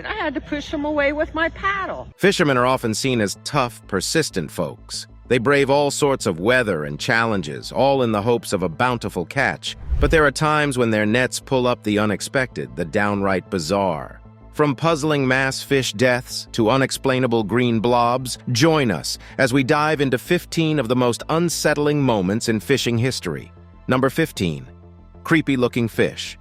tried. I had to push him away with my paddle. Fishermen are often seen as tough, persistent folks. They brave all sorts of weather and challenges, all in the hopes of a bountiful catch. But there are times when their nets pull up the unexpected, the downright bizarre. From puzzling mass fish deaths to unexplainable green blobs, join us as we dive into 15 of the most unsettling moments in fishing history. Number 15. Creepy-looking fish.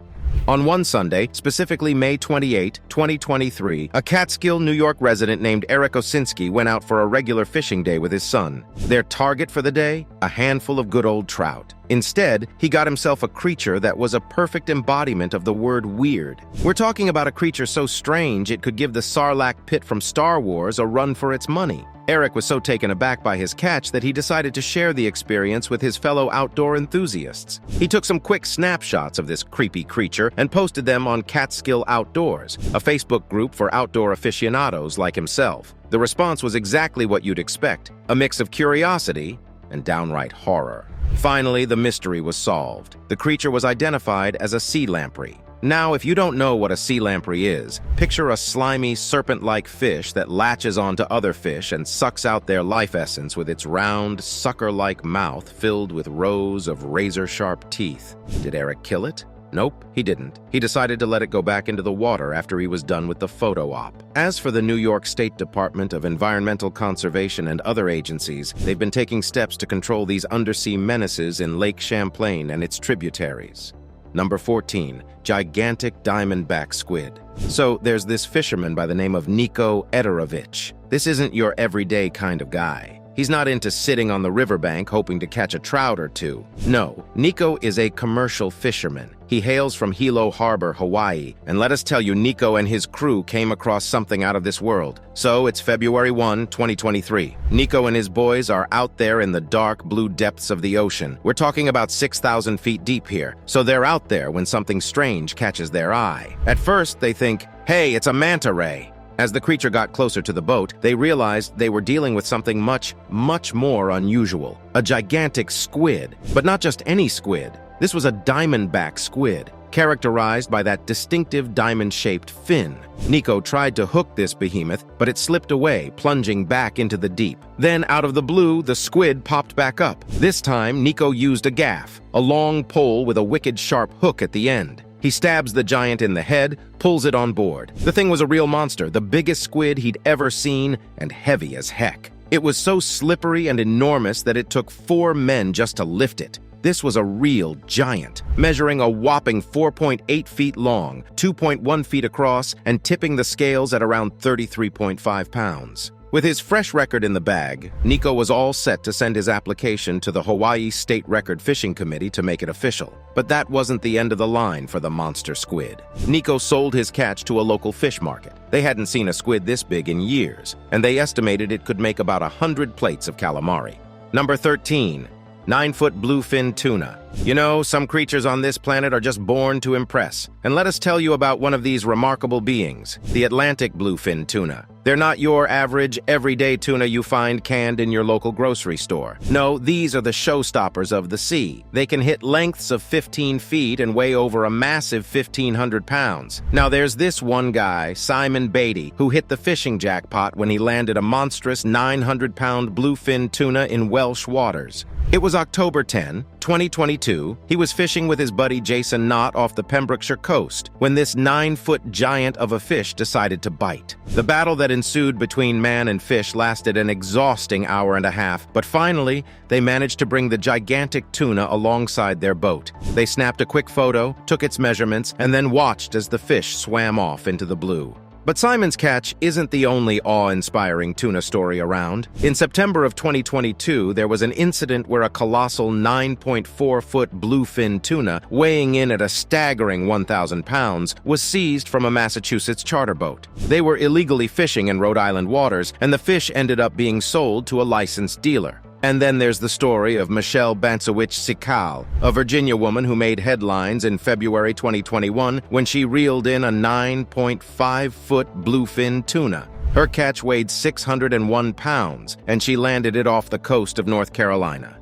On one Sunday, specifically May 28, 2023, a Catskill, New York resident named Eric Osinski went out for a regular fishing day with his son. Their target for the day? A handful of good old trout. Instead, he got himself a creature that was a perfect embodiment of the word weird. We're talking about a creature so strange it could give the Sarlacc pit from Star Wars a run for its money. Eric was so taken aback by his catch that he decided to share the experience with his fellow outdoor enthusiasts. He took some quick snapshots of this creepy creature and posted them on Catskill Outdoors, a Facebook group for outdoor aficionados like himself. The response was exactly what you'd expect, a mix of curiosity and downright horror. Finally, the mystery was solved. The creature was identified as a sea lamprey. Now, if you don't know what a sea lamprey is, picture a slimy, serpent-like fish that latches onto other fish and sucks out their life essence with its round, sucker-like mouth filled with rows of razor-sharp teeth. Did Eric kill it? Nope, he didn't. He decided to let it go back into the water after he was done with the photo op. As for the New York State Department of Environmental Conservation and other agencies, they've been taking steps to control these undersea menaces in Lake Champlain and its tributaries. Number 14. Gigantic diamondback squid. So there's this fisherman by the name of Niko Ederovich. This isn't your everyday kind of guy. He's not into sitting on the riverbank hoping to catch a trout or two. No, Niko is a commercial fisherman. He hails from Hilo Harbor, Hawaii, and let us tell you, Niko and his crew came across something out of this world. So it's February 1, 2023. Niko and his boys are out there in the dark blue depths of the ocean. We're talking about 6,000 feet deep here. So they're out there when something strange catches their eye. At first, they think, hey, it's a manta ray. As the creature got closer to the boat, they realized they were dealing with something much, much more unusual. A gigantic squid. But not just any squid. This was a diamondback squid, characterized by that distinctive diamond-shaped fin. Niko tried to hook this behemoth, but it slipped away, plunging back into the deep. Then, out of the blue, the squid popped back up. This time, Niko used a gaff, a long pole with a wicked sharp hook at the end. He stabs the giant in the head, pulls it on board. The thing was a real monster, the biggest squid he'd ever seen, and heavy as heck. It was so slippery and enormous that it took 4 men just to lift it. This was a real giant, measuring a whopping 4.8 feet long, 2.1 feet across, and tipping the scales at around 33.5 pounds. With his fresh record in the bag, Niko was all set to send his application to the Hawaii State Record Fishing Committee to make it official. But that wasn't the end of the line for the monster squid. Niko sold his catch to a local fish market. They hadn't seen a squid this big in years, and they estimated it could make about 100 plates of calamari. Number 13. 9-foot bluefin tuna. You know, some creatures on this planet are just born to impress. And let us tell you about one of these remarkable beings, the Atlantic bluefin tuna. They're not your average, everyday tuna you find canned in your local grocery store. No, these are the showstoppers of the sea. They can hit lengths of 15 feet and weigh over a massive 1,500 pounds. Now there's this one guy, Simon Beatty, who hit the fishing jackpot when he landed a monstrous 900-pound bluefin tuna in Welsh waters. It was October 10, 2022. He was fishing with his buddy Jason Knott off the Pembrokeshire coast when this 9-foot giant of a fish decided to bite. The battle that ensued between man and fish lasted an exhausting hour and a half, but finally, they managed to bring the gigantic tuna alongside their boat. They snapped a quick photo, took its measurements, and then watched as the fish swam off into the blue. But Simon's catch isn't the only awe-inspiring tuna story around. In September of 2022, there was an incident where a colossal 9.4-foot bluefin tuna, weighing in at a staggering 1,000 pounds, was seized from a Massachusetts charter boat. They were illegally fishing in Rhode Island waters, and the fish ended up being sold to a licensed dealer. And then there's the story of Michelle Bantzowicz-Sikal, a Virginia woman who made headlines in February 2021 when she reeled in a 9.5-foot bluefin tuna. Her catch weighed 601 pounds, and she landed it off the coast of North Carolina.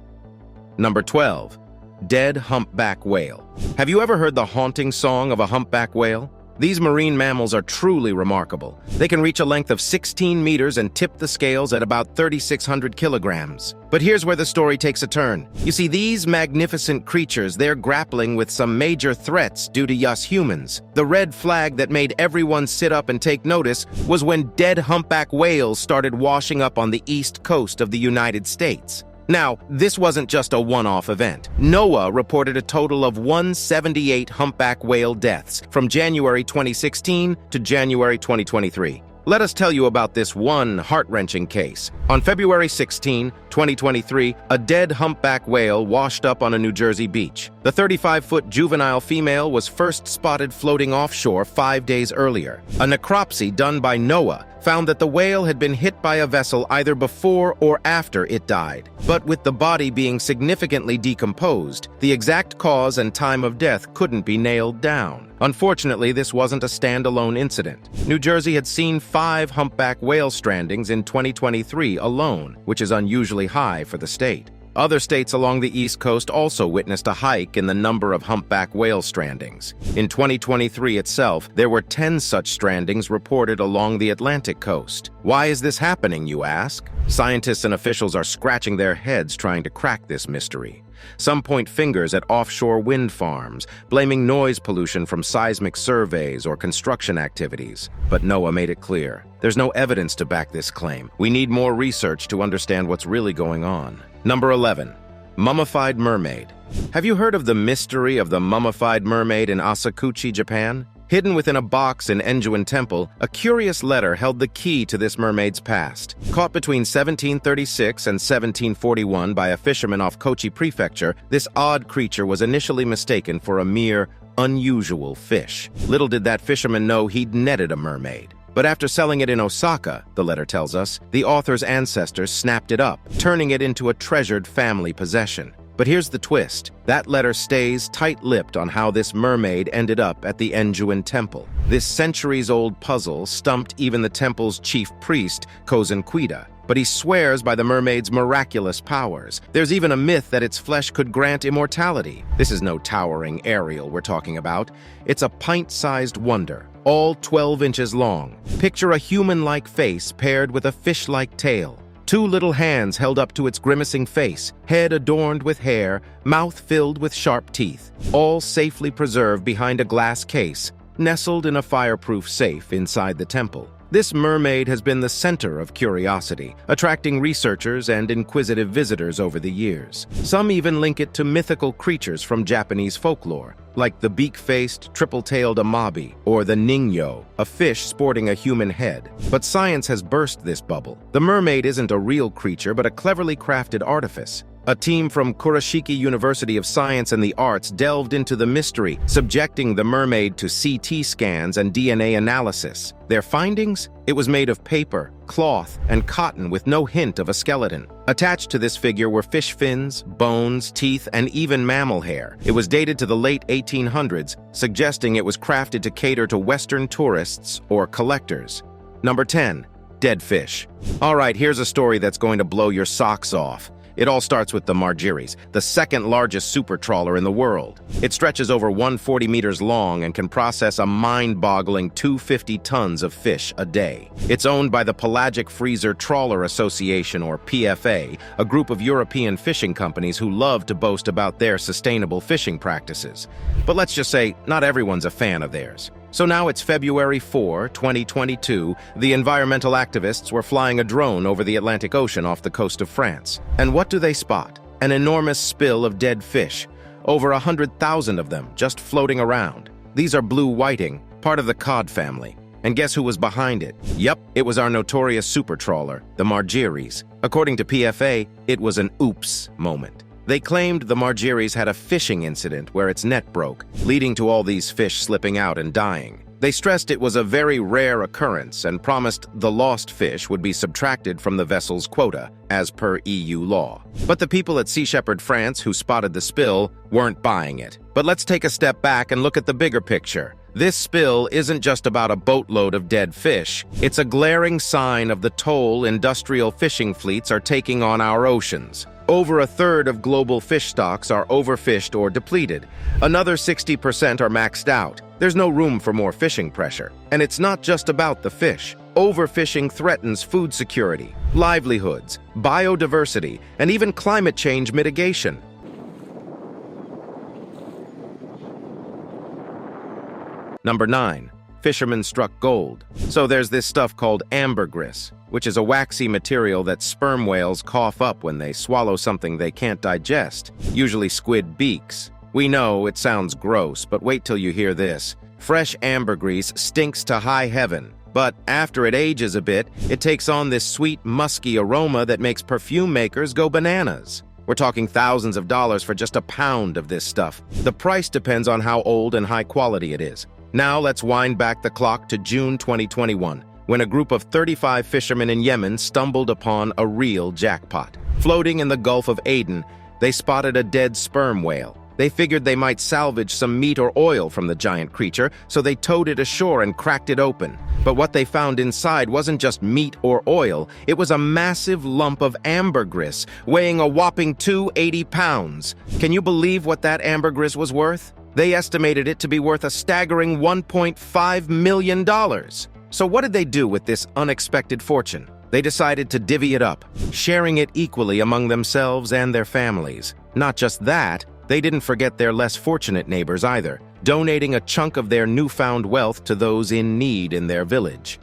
Number 12. Dead humpback whale. Have you ever heard the haunting song of a humpback whale? These marine mammals are truly remarkable. They can reach a length of 16 meters and tip the scales at about 3,600 kilograms. But here's where the story takes a turn. You see, these magnificent creatures, they're grappling with some major threats due to us humans. The red flag that made everyone sit up and take notice was when dead humpback whales started washing up on the east coast of the United States. Now, this wasn't just a one-off event. NOAA reported a total of 178 humpback whale deaths from January 2016 to January 2023. Let us tell you about this one heart-wrenching case. On February 16, 2023, a dead humpback whale washed up on a New Jersey beach. The 35-foot juvenile female was first spotted floating offshore 5 days earlier. A necropsy done by NOAA found that the whale had been hit by a vessel either before or after it died. But with the body being significantly decomposed, the exact cause and time of death couldn't be nailed down. Unfortunately, this wasn't a standalone incident. New Jersey had seen 5 humpback whale strandings in 2023 alone, which is unusually high for the state. Other states along the East Coast also witnessed a hike in the number of humpback whale strandings. In 2023 itself, there were 10 such strandings reported along the Atlantic coast. Why is this happening, you ask? Scientists and officials are scratching their heads trying to crack this mystery. Some point fingers at offshore wind farms, blaming noise pollution from seismic surveys or construction activities. But NOAA made it clear. There's no evidence to back this claim. We need more research to understand what's really going on. Number 11. Mummified mermaid. Have you heard of the mystery of the mummified mermaid in Asakuchi, Japan? Hidden within a box in Enjuin Temple, a curious letter held the key to this mermaid's past. Caught between 1736 and 1741 by a fisherman off Kochi Prefecture, this odd creature was initially mistaken for a mere unusual fish. Little did that fisherman know he'd netted a mermaid. But after selling it in Osaka, the letter tells us, the author's ancestors snapped it up, turning it into a treasured family possession. But here's the twist. That letter stays tight-lipped on how this mermaid ended up at the Enjuin Temple. This centuries-old puzzle stumped even the temple's chief priest, Kozenquita. But he swears by the mermaid's miraculous powers. There's even a myth that its flesh could grant immortality. This is no towering Ariel we're talking about. It's a pint-sized wonder, all 12 inches long. Picture a human-like face paired with a fish-like tail. 2 little hands held up to its grimacing face, head adorned with hair, mouth filled with sharp teeth, all safely preserved behind a glass case, nestled in a fireproof safe inside the temple. This mermaid has been the center of curiosity, attracting researchers and inquisitive visitors over the years. Some even link it to mythical creatures from Japanese folklore, like the beak-faced, triple-tailed amabi, or the ningyo, a fish sporting a human head. But science has burst this bubble. The mermaid isn't a real creature, but a cleverly crafted artifice. A team from Kurashiki University of Science and the Arts delved into the mystery, subjecting the mermaid to CT scans and DNA analysis. Their findings? It was made of paper, cloth, and cotton with no hint of a skeleton. Attached to this figure were fish fins, bones, teeth, and even mammal hair. It was dated to the late 1800s, suggesting it was crafted to cater to Western tourists or collectors. Number 10. Dead fish. All right, here's a story that's going to blow your socks off. It all starts with the Margiris, the second largest super trawler in the world. It stretches over 140 meters long and can process a mind-boggling 250 tons of fish a day. It's owned by the Pelagic Freezer Trawler Association, or PFA, a group of European fishing companies who love to boast about their sustainable fishing practices. But let's just say, not everyone's a fan of theirs. So now it's February 4, 2022, the environmental activists were flying a drone over the Atlantic Ocean off the coast of France. And what do they spot? An enormous spill of dead fish. Over 100,000 of them just floating around. These are blue whiting, part of the cod family. And guess who was behind it? Yep, it was our notorious super trawler, the Margiris. According to PFA, it was an oops moment. They claimed the Margiris had a fishing incident where its net broke, leading to all these fish slipping out and dying. They stressed it was a very rare occurrence and promised the lost fish would be subtracted from the vessel's quota, as per EU law. But the people at Sea Shepherd France who spotted the spill weren't buying it. But let's take a step back and look at the bigger picture. This spill isn't just about a boatload of dead fish. It's a glaring sign of the toll industrial fishing fleets are taking on our oceans. Over a third of global fish stocks are overfished or depleted. Another 60% are maxed out. There's no room for more fishing pressure. And it's not just about the fish. Overfishing threatens food security, livelihoods, biodiversity, and even climate change mitigation. Number 9. Fishermen struck gold. So there's this stuff called ambergris, which is a waxy material that sperm whales cough up when they swallow something they can't digest, usually squid beaks. We know it sounds gross, but wait till you hear this. Fresh ambergris stinks to high heaven, but after it ages a bit, it takes on this sweet, musky aroma that makes perfume makers go bananas. We're talking thousands of dollars for just a pound of this stuff. The price depends on how old and high quality it is. Now let's wind back the clock to June 2021, when a group of 35 fishermen in Yemen stumbled upon a real jackpot. Floating in the Gulf of Aden, they spotted a dead sperm whale. They figured they might salvage some meat or oil from the giant creature, so they towed it ashore and cracked it open. But what they found inside wasn't just meat or oil, it was a massive lump of ambergris, weighing a whopping 280 pounds. Can you believe what that ambergris was worth? They estimated it to be worth a staggering $1.5 million. So what did they do with this unexpected fortune? They decided to divvy it up, sharing it equally among themselves and their families. Not just that, they didn't forget their less fortunate neighbors either, donating a chunk of their newfound wealth to those in need in their village.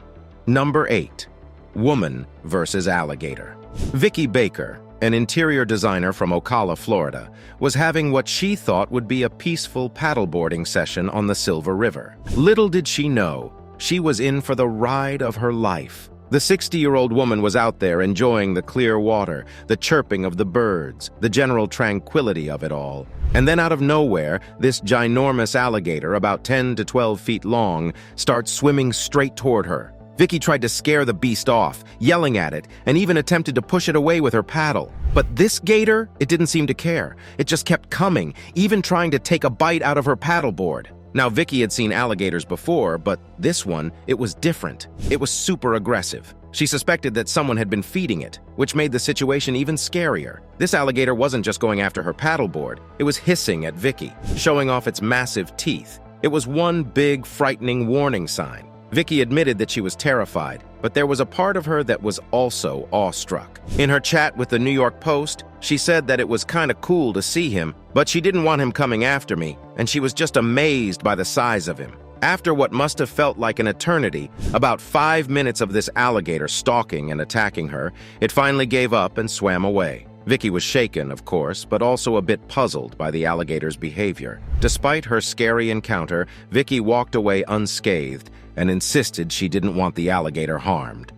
Number 8. Woman versus alligator. Vicki Baker, an interior designer from Ocala, Florida, was having what she thought would be a peaceful paddleboarding session on the Silver River. Little did she know, she was in for the ride of her life. The 60-year-old woman was out there enjoying the clear water, the chirping of the birds, the general tranquility of it all. And then out of nowhere, this ginormous alligator, about 10 to 12 feet long, starts swimming straight toward her. Vicki tried to scare the beast off, yelling at it, and even attempted to push it away with her paddle. But this gator, it didn't seem to care. It just kept coming, even trying to take a bite out of her paddleboard. Now, Vicki had seen alligators before, but this one, it was different. It was super aggressive. She suspected that someone had been feeding it, which made the situation even scarier. This alligator wasn't just going after her paddleboard. It was hissing at Vicki, showing off its massive teeth. It was one big, frightening warning sign. Vicki admitted that she was terrified, but there was a part of her that was also awestruck. In her chat with the New York Post, she said that it was kinda cool to see him, but she didn't want him coming after me, and she was just amazed by the size of him. After what must have felt like an eternity, about 5 minutes of this alligator stalking and attacking her, it finally gave up and swam away. Vicki was shaken, of course, but also a bit puzzled by the alligator's behavior. Despite her scary encounter, Vicki walked away unscathed and insisted she didn't want the alligator harmed.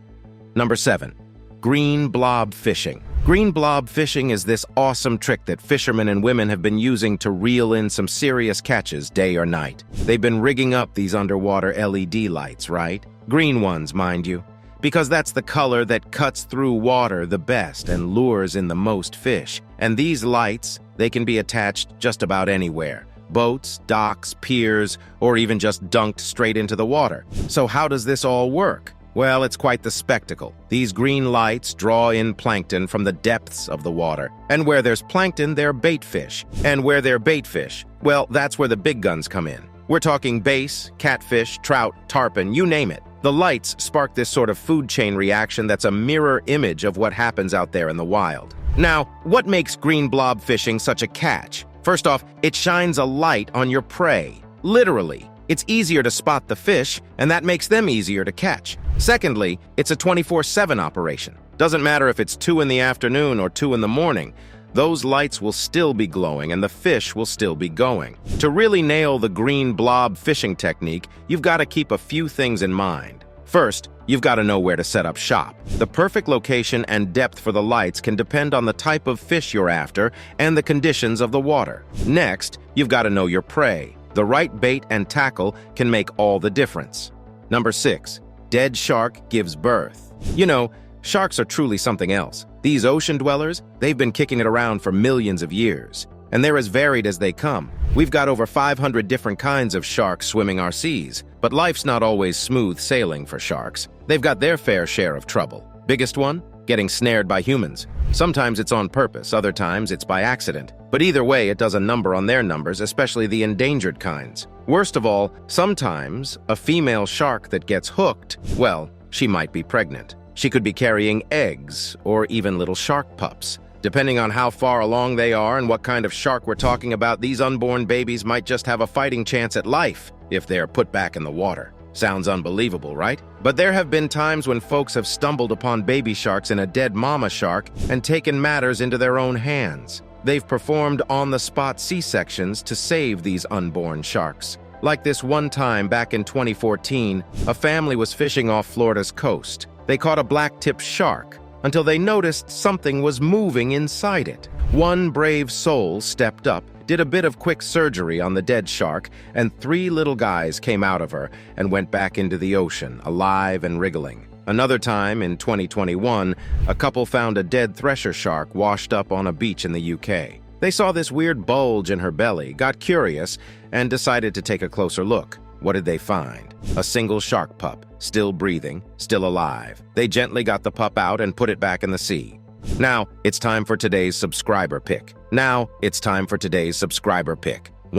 Number 7. Green blob fishing. Green blob fishing is this awesome trick that fishermen and women have been using to reel in some serious catches day or night. They've been rigging up these underwater LED lights, right? Green ones, mind you, because that's the color that cuts through water the best and lures in the most fish. And these lights, they can be attached just about anywhere. Boats, docks, piers, or even just dunked straight into the water. So how does this all work? Well, it's quite the spectacle. These green lights draw in plankton from the depths of the water. And where there's plankton, there are bait fish. And where there are bait fish, well, that's where the big guns come in. We're talking bass, catfish, trout, tarpon, you name it. The lights spark this sort of food chain reaction that's a mirror image of what happens out there in the wild. Now, what makes green blob fishing such a catch? First off, it shines a light on your prey. Literally. It's easier to spot the fish, and that makes them easier to catch. Secondly, it's a 24/7 operation. Doesn't matter if it's 2 in the afternoon or 2 in the morning. Those lights will still be glowing and the fish will still be going. To really nail the green blob fishing technique, you've got to keep a few things in mind. First, you've got to know where to set up shop. The perfect location and depth for the lights can depend on the type of fish you're after and the conditions of the water. Next, you've got to know your prey. The right bait and tackle can make all the difference. Number 6, dead shark gives birth. You know, sharks are truly something else. These ocean dwellers, they've been kicking it around for millions of years, and they're as varied as they come. We've got over 500 different kinds of sharks swimming our seas, but life's not always smooth sailing for sharks. They've got their fair share of trouble. Biggest one? getting snared by humans. Sometimes it's on purpose, other times it's by accident. But either way, it does a number on their numbers, especially the endangered kinds. Worst of all, sometimes a female shark that gets hooked, well, she might be pregnant. She could be carrying eggs or even little shark pups. Depending on how far along they are and what kind of shark we're talking about, these unborn babies might just have a fighting chance at life if they're put back in the water. Sounds unbelievable, right? But there have been times when folks have stumbled upon baby sharks in a dead mama shark and taken matters into their own hands. They've performed on-the-spot C-sections to save these unborn sharks. Like this one time back in 2014, a family was fishing off Florida's coast. They caught a black-tipped shark until they noticed something was moving inside it. One brave soul stepped up, did a bit of quick surgery on the dead shark, and 3 little guys came out of her and went back into the ocean, alive and wriggling. Another time, in 2021, a couple found a dead thresher shark washed up on a beach in the UK. They saw this weird bulge in her belly, got curious, and decided to take a closer look. What did they find? A single shark pup, still breathing, still alive. They gently got the pup out and put it back in the sea. Now, it's time for today's subscriber pick. One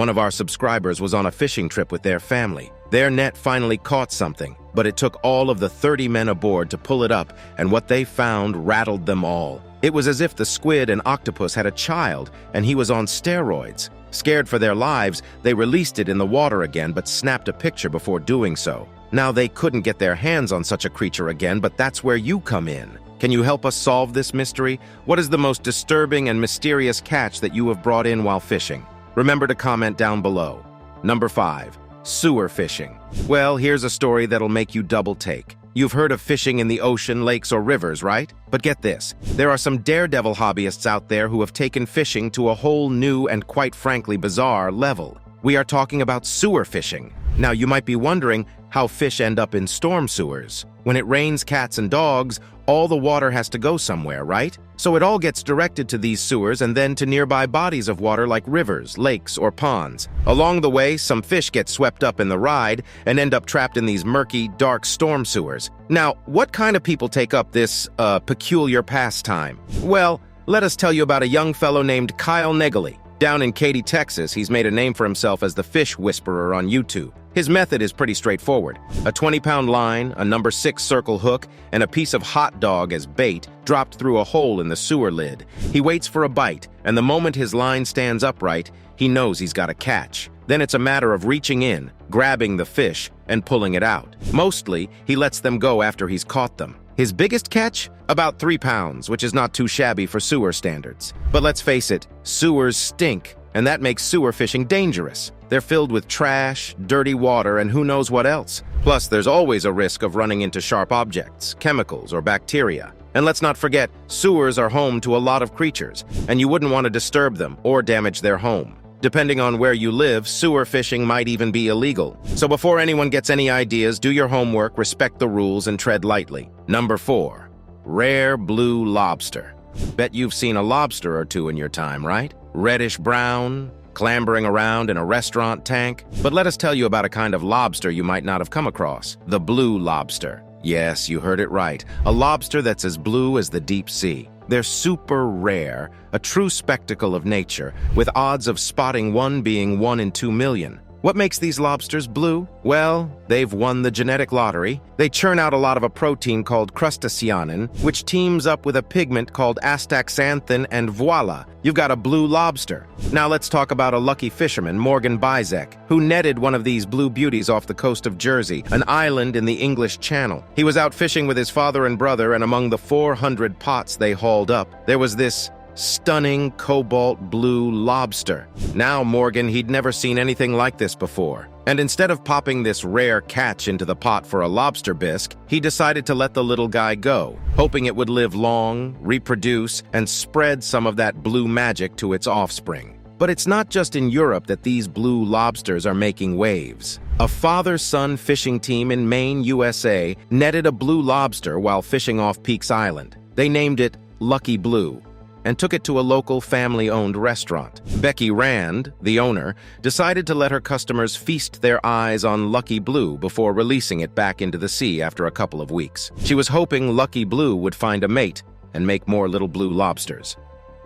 of our subscribers was on a fishing trip with their family. Their net finally caught something, but it took all of the 30 men aboard to pull it up, and what they found rattled them all. It was as if the squid and octopus had a child, and he was on steroids. Scared for their lives, they released it in the water again, but snapped a picture before doing so. Now, they couldn't get their hands on such a creature again, but that's where you come in. Can you help us solve this mystery? What is the most disturbing and mysterious catch that you have brought in while fishing? Remember to comment down below. Number 5. Sewer fishing. Well, here's a story that'll make you double take. You've heard of fishing in the ocean, lakes, or rivers, right? But get this, there are some daredevil hobbyists out there who have taken fishing to a whole new and quite frankly bizarre level. We are talking about sewer fishing. Now, you might be wondering how fish end up in storm sewers. When it rains cats and dogs, all the water has to go somewhere, right? So it all gets directed to these sewers and then to nearby bodies of water like rivers, lakes, or ponds. Along the way, some fish get swept up in the ride and end up trapped in these murky, dark storm sewers. Now, what kind of people take up this, peculiar pastime? Well, let us tell you about a young fellow named Kyle Negley. Down in Katy, Texas, he's made a name for himself as the Fish Whisperer on YouTube. His method is pretty straightforward. A 20-pound line, a number 6 circle hook, and a piece of hot dog as bait dropped through a hole in the sewer lid. He waits for a bite, and the moment his line stands upright, he knows he's got a catch. Then it's a matter of reaching in, grabbing the fish, and pulling it out. Mostly, he lets them go after he's caught them. His biggest catch? About 3 pounds, which is not too shabby for sewer standards. But let's face it, sewers stink, and that makes sewer fishing dangerous. They're filled with trash, dirty water, and who knows what else. Plus, there's always a risk of running into sharp objects, chemicals, or bacteria. And let's not forget, sewers are home to a lot of creatures, and you wouldn't want to disturb them or damage their home. Depending on where you live, sewer fishing might even be illegal. So before anyone gets any ideas, do your homework, respect the rules, and tread lightly. Number 4. Rare blue lobster. Bet you've seen a lobster or two in your time, right? Reddish-brown, clambering around in a restaurant tank. But let us tell you about a kind of lobster you might not have come across. The blue lobster. Yes, you heard it right. A lobster that's as blue as the deep sea. They're super rare, a true spectacle of nature, with odds of spotting one being 1 in 2 million. What makes these lobsters blue? Well, they've won the genetic lottery. They churn out a lot of a protein called crustaceanin, which teams up with a pigment called astaxanthin, and voila, you've got a blue lobster. Now let's talk about a lucky fisherman, Morgan Bizek, who netted one of these blue beauties off the coast of Jersey, an island in the English Channel. He was out fishing with his father and brother, and among the 400 pots they hauled up, there was this stunning cobalt blue lobster. Now Morgan, he'd never seen anything like this before. And instead of popping this rare catch into the pot for a lobster bisque, he decided to let the little guy go, hoping it would live long, reproduce, and spread some of that blue magic to its offspring. But it's not just in Europe that these blue lobsters are making waves. A father-son fishing team in Maine, USA, netted a blue lobster while fishing off Peaks Island. They named it Lucky Blue and took it to a local family-owned restaurant. Becky Rand, the owner, decided to let her customers feast their eyes on Lucky Blue before releasing it back into the sea after a couple of weeks. She was hoping Lucky Blue would find a mate, and make more little blue lobsters.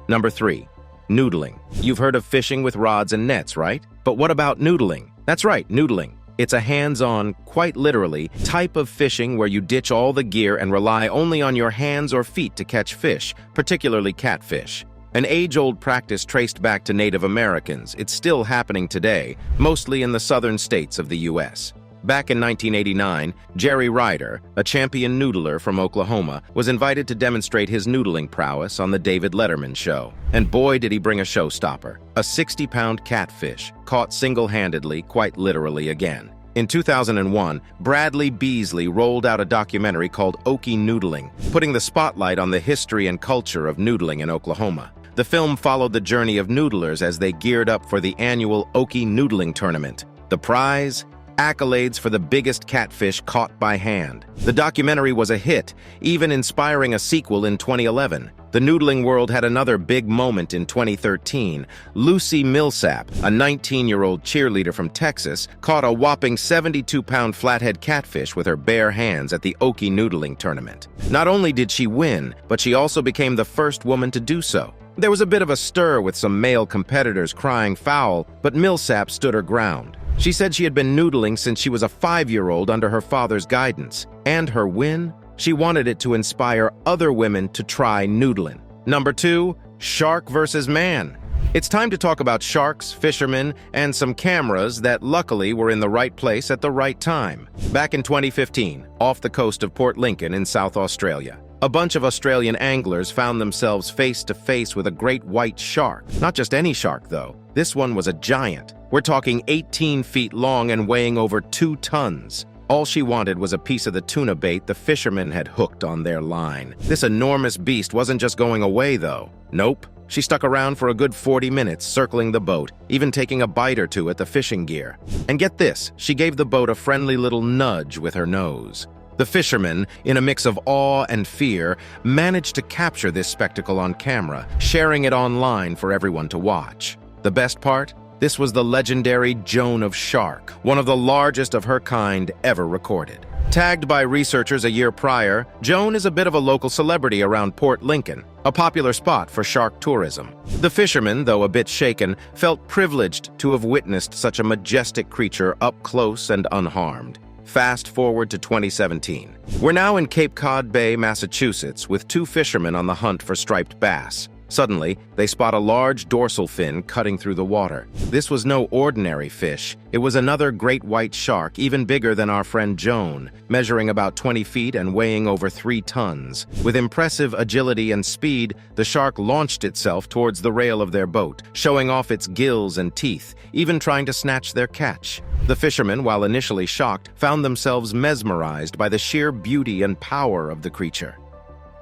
Number 3. Noodling. You've heard of fishing with rods and nets, right? But what about noodling? That's right, noodling. It's a hands-on, quite literally, type of fishing where you ditch all the gear and rely only on your hands or feet to catch fish, particularly catfish. An age-old practice traced back to Native Americans, it's still happening today, mostly in the southern states of the U.S. Back in 1989, Jerry Ryder, a champion noodler from Oklahoma, was invited to demonstrate his noodling prowess on the David Letterman show. And boy, did he bring a showstopper. A 60-pound catfish, caught single-handedly, quite literally again. In 2001, Bradley Beasley rolled out a documentary called Okie Noodling, putting the spotlight on the history and culture of noodling in Oklahoma. The film followed the journey of noodlers as they geared up for the annual Okie Noodling tournament. The prize? Accolades for the biggest catfish caught by hand. The documentary was a hit, even inspiring a sequel in 2011. The noodling world had another big moment in 2013. Lucy Millsap, a 19-year-old cheerleader from Texas, caught a whopping 72-pound flathead catfish with her bare hands at the Okie Noodling tournament. Not only did she win, but she also became the first woman to do so. There was a bit of a stir with some male competitors crying foul, but Millsap stood her ground. She said she had been noodling since she was a 5-year-old under her father's guidance. And her win? She wanted it to inspire other women to try noodling. Number 2, shark versus man. It's time to talk about sharks, fishermen, and some cameras that luckily were in the right place at the right time. Back in 2015, off the coast of Port Lincoln in South Australia, a bunch of Australian anglers found themselves face to face with a great white shark. Not just any shark, though. This one was a giant. We're talking 18 feet long and weighing over 2 tons. All she wanted was a piece of the tuna bait the fishermen had hooked on their line. This enormous beast wasn't just going away, though. Nope. She stuck around for a good 40 minutes, circling the boat, even taking a bite or two at the fishing gear. And get this, she gave the boat a friendly little nudge with her nose. The fishermen, in a mix of awe and fear, managed to capture this spectacle on camera, sharing it online for everyone to watch. The best part? This was the legendary Joan of Shark, one of the largest of her kind ever recorded. Tagged by researchers a year prior, Joan is a bit of a local celebrity around Port Lincoln, a popular spot for shark tourism. The fishermen, though a bit shaken, felt privileged to have witnessed such a majestic creature up close and unharmed. Fast forward to 2017. We're now in Cape Cod Bay, Massachusetts, with 2 fishermen on the hunt for striped bass. Suddenly, they spot a large dorsal fin cutting through the water. This was no ordinary fish. It was another great white shark, even bigger than our friend Joan, measuring about 20 feet and weighing over 3 tons. With impressive agility and speed, the shark launched itself towards the rail of their boat, showing off its gills and teeth, even trying to snatch their catch. The fishermen, while initially shocked, found themselves mesmerized by the sheer beauty and power of the creature.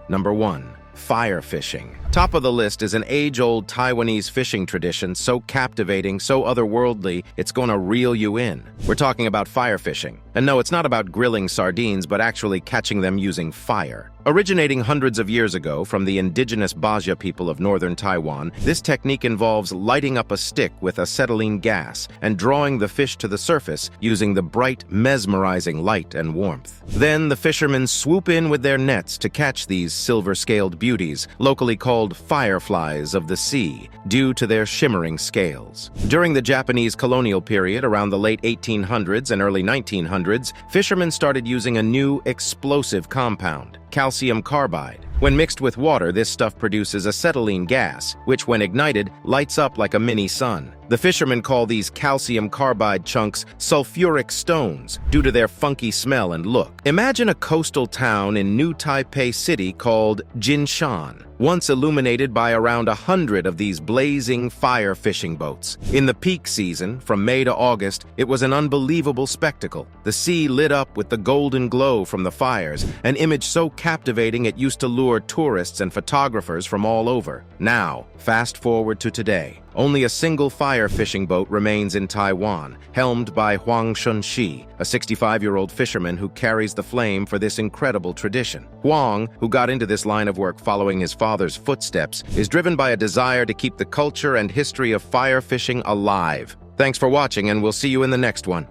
Number 1. Fire fishing. Top of the list is an age-old Taiwanese fishing tradition so captivating, so otherworldly, it's gonna reel you in. We're talking about fire fishing. And no, it's not about grilling sardines, but actually catching them using fire. Originating hundreds of years ago from the indigenous Bajau people of northern Taiwan, this technique involves lighting up a stick with acetylene gas and drawing the fish to the surface using the bright, mesmerizing light and warmth. Then the fishermen swoop in with their nets to catch these silver-scaled beauties, locally called fireflies of the sea, due to their shimmering scales. During the Japanese colonial period around the late 1800s and early 1900s, fishermen started using a new explosive compound, calcium carbide. When mixed with water, this stuff produces acetylene gas, which when ignited, lights up like a mini sun. The fishermen call these calcium carbide chunks sulfuric stones due to their funky smell and look. Imagine a coastal town in New Taipei City called Jinshan, once illuminated by around 100 of these blazing fire fishing boats. In the peak season, from May to August, it was an unbelievable spectacle. The sea lit up with the golden glow from the fires, an image so captivating it used to lure tourists and photographers from all over. Now, fast forward to today. Only a single fire fishing boat remains in Taiwan, helmed by Huang Shunxi, a 65-year-old fisherman who carries the flame for this incredible tradition. Huang, who got into this line of work following his father's footsteps, is driven by a desire to keep the culture and history of fire fishing alive. Thanks for watching, and we'll see you in the next one.